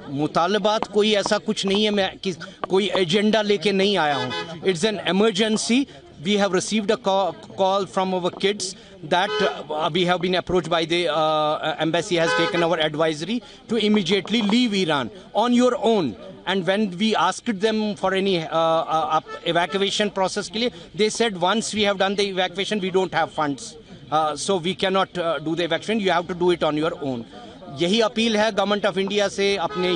मुतालबात कोई ऐसा कुछ नहीं है, मैं कोई एजेंडा लेके नहीं आया हूँ. It's an emergency. We have received a call from our kids that we have been approached by the embassy has taken our advisory to immediately leave Iran on your own. And when we asked them for any evacuation process के लिए, they said once we have done the evacuation, we don't have funds. So we cannot do the evacuation. You have to do it on your own. यही appeal है government of India से, अपने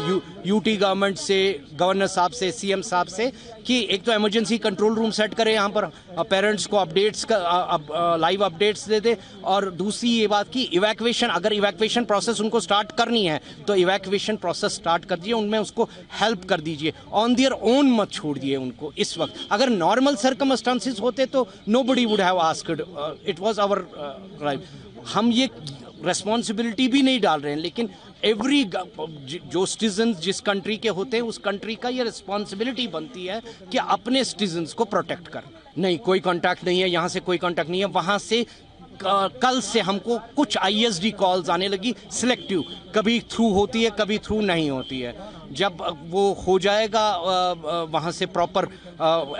UT government से, governor साहब से, CM साहब से, कि एक तो इमरजेंसी कंट्रोल रूम सेट करें यहाँ पर, पेरेंट्स को अपडेट्स का लाइव अपडेट्स दे दे, और दूसरी ये बात कि इवैक्यूएशन, अगर इवैक्यूएशन प्रोसेस उनको स्टार्ट करनी है तो इवैक्यूएशन प्रोसेस स्टार्ट कर दीजिए, उनमें उसको हेल्प कर दीजिए, ऑन देयर ओन मत छोड़ दिए उनको इस वक्त. अगर नॉर्मल सर्कमस्टांसिस होते तो nobody would have asked, it was our right. हम ये रेस्पॉन्सिबिलिटी भी नहीं डाल रहे हैं, लेकिन एवरी जो सिटीजन जिस कंट्री के होते हैं उस कंट्री का ये रिस्पॉन्सिबिलिटी बनती है कि अपने सिटीजन्स को प्रोटेक्ट कर. नहीं, कोई कांटेक्ट नहीं है, यहाँ से कोई कांटेक्ट नहीं है. वहाँ से कल से हमको कुछ ISD कॉल्स आने लगी, सिलेक्टिव, कभी थ्रू होती है, कभी थ्रू नहीं होती है. जब वो हो जाएगा, वहाँ से प्रॉपर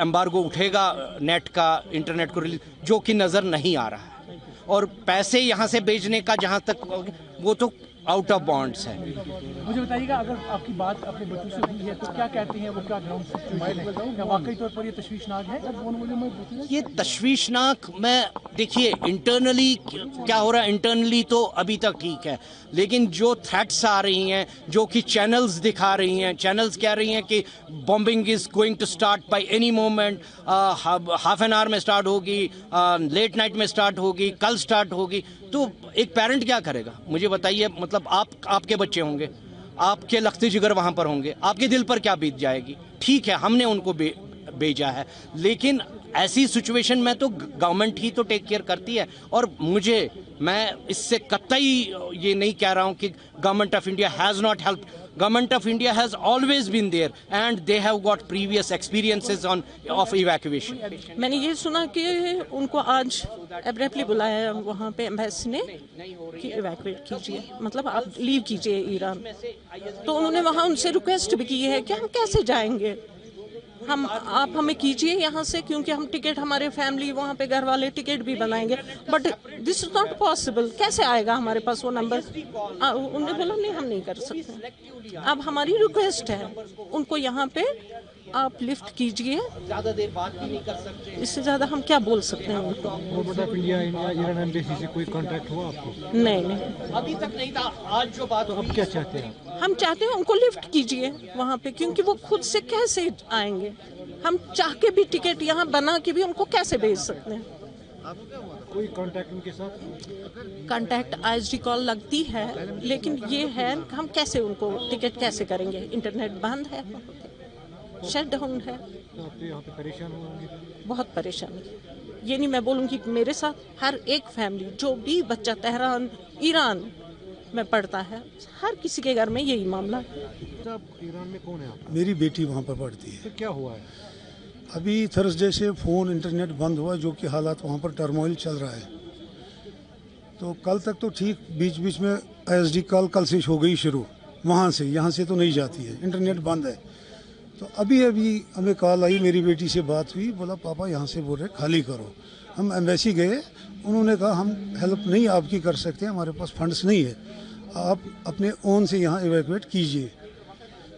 एम्बार्गो उठेगा नेट का, इंटरनेट को रिलीज, जो कि नज़र नहीं आ रहा है. और पैसे यहाँ से भेजने का जहाँ तक, वो तो आउट ऑफ बॉन्ड्स है. मुझे बताइएगा, अगर आपकी बात अपने बच्चों से हुई है तो क्या कहते हैं वो, क्या ग्राउंड सिचुएशन है, वाकई तौर पर ये तशवीशनाक है? ये तशवीशनाक, मैं देखिए इंटरनली क्या हो रहा है, इंटरनली तो अभी तक ठीक है, लेकिन जो थ्रेट्स आ रही हैं, जो कि चैनल्स दिखा रही हैं, चैनल्स कह रही हैं कि bombing is going to start by any moment, half an hour में स्टार्ट होगी, लेट नाइट में स्टार्ट होगी, कल स्टार्ट होगी, तो एक पेरेंट क्या करेगा मुझे बताइए. मतलब आपके बच्चे होंगे, आपके लख्ते जिगर वहाँ पर होंगे, आपके दिल पर क्या बीत जाएगी. ठीक है, हमने उनको भेजा है, लेकिन ऐसी सिचुएशन में तो गवर्नमेंट ही तो टेक केयर करती है. और मैं इससे कतई ये नहीं कह रहा हूँ कि government of India has not help. Government of India has always been there and they have got previous experiences of evacuation. मैंने ये सुना कि उनको आज एब्रेप्टली बुलाया है वहाँ पे एम्बेसी ने कि इवैक्यूएट कीजिए, मतलब आप लीव कीजिए ईरान. तो उन्होंने वहाँ उनसे रिक्वेस्ट भी की है कि हम कैसे जाएंगे, आप हमें कीजिए यहाँ से, क्योंकि हम टिकट, हमारे फैमिली वहाँ पे घर वाले टिकट भी बनाएंगे, but this is not possible. कैसे आएगा हमारे पास वो नंबर? उन्होंने बोला नहीं, हम नहीं कर सकते. अब हमारी रिक्वेस्ट है उनको यहाँ पे आप लिफ्ट कीजिए. ज़्यादा देर बात भी नहीं कर सकते, इससे ज़्यादा हम क्या बोल सकते हैं उनको. Government of India Iran embassy से कोई कांटेक्ट हुआ आपको? नहीं, अभी तक नहीं था. आज जो बात, तो अब क्या चाहते हैं? हम चाहते हैं उनको लिफ्ट कीजिए वहाँ पे, क्योंकि वो खुद से कैसे आएंगे. हम चाह के भी टिकट यहाँ बना के भी उनको कैसे भेज सकते हैं. कोई कांटेक्ट उनके साथ? कांटेक्ट ISD कॉल लगती है, लेकिन ये है हम कैसे उनको टिकट कैसे करेंगे. इंटरनेट बंद है, शट डाउन है. तो आप यहाँ पे परेशान होंगे? बहुत परेशानी. ये नहीं मैं बोलूँगी कि मेरे साथ हर एक फैमिली, जो भी बच्चा तेहरान ईरान में पढ़ता है, हर किसी के घर में यही मामला है. ईरान में कौन है आप? मेरी बेटी वहाँ पर पढ़ती है. तो क्या हुआ है? अभी थर्सडे से फ़ोन इंटरनेट बंद हुआ, जो कि हालात वहाँ पर टर्मोइल चल रहा है. तो कल तक तो ठीक, बीच बीच में ISD कल से हो गई शुरू, वहाँ से, यहाँ से तो नहीं जाती है, इंटरनेट बंद है. तो अभी हमें कॉल आई, मेरी बेटी से बात हुई, बोला पापा यहाँ से बोल रहे खाली करो. हम एम्बेसी गए, उन्होंने कहा हम हेल्प नहीं आपकी कर सकते, हमारे पास फंड्स नहीं है, आप अपने ओन से यहाँ इवैक्यूएट कीजिए.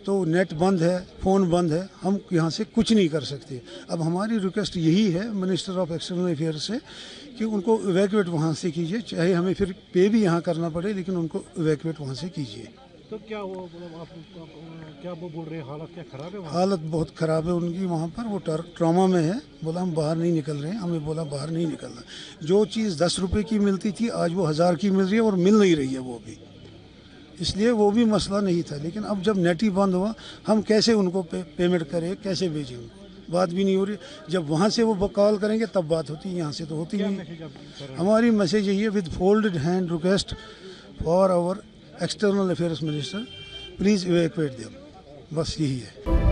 तो नेट बंद है, फ़ोन बंद है, हम यहाँ से कुछ नहीं कर सकते. अब हमारी रिक्वेस्ट यही है मिनिस्टर ऑफ एक्सटर्नल अफेयर से कि उनको इवैक्यूएट वहाँ से कीजिए, चाहे हमें फिर पे भी यहाँ करना पड़े, लेकिन उनको इवैक्यूएट वहाँ से कीजिए. तो क्या हुआ, आप क्या वो बोल रहे हैं, हालत क्या ख़राब है? हालत बहुत ख़राब है उनकी वहाँ पर, वो ट्रॉमा में है. बोला हम बाहर नहीं निकल रहे हैं, हमें बोला बाहर नहीं निकलना. जो चीज़ 10 रुपये की मिलती थी आज वो 1000 की मिल रही है, और मिल नहीं रही है वो भी. इसलिए वो भी मसला नहीं था, लेकिन अब जब नेट ही बंद हुआ, हम कैसे उनको पेमेंट करें, कैसे भेजें उनको, बात भी नहीं हो रही. जब वहाँ से वो कॉल करेंगे तब बात होती है, यहाँ से तो होती नहीं. हमारी मैसेज यही है, with folded hand request for our external affairs minister, please evacuate them. बस यही है.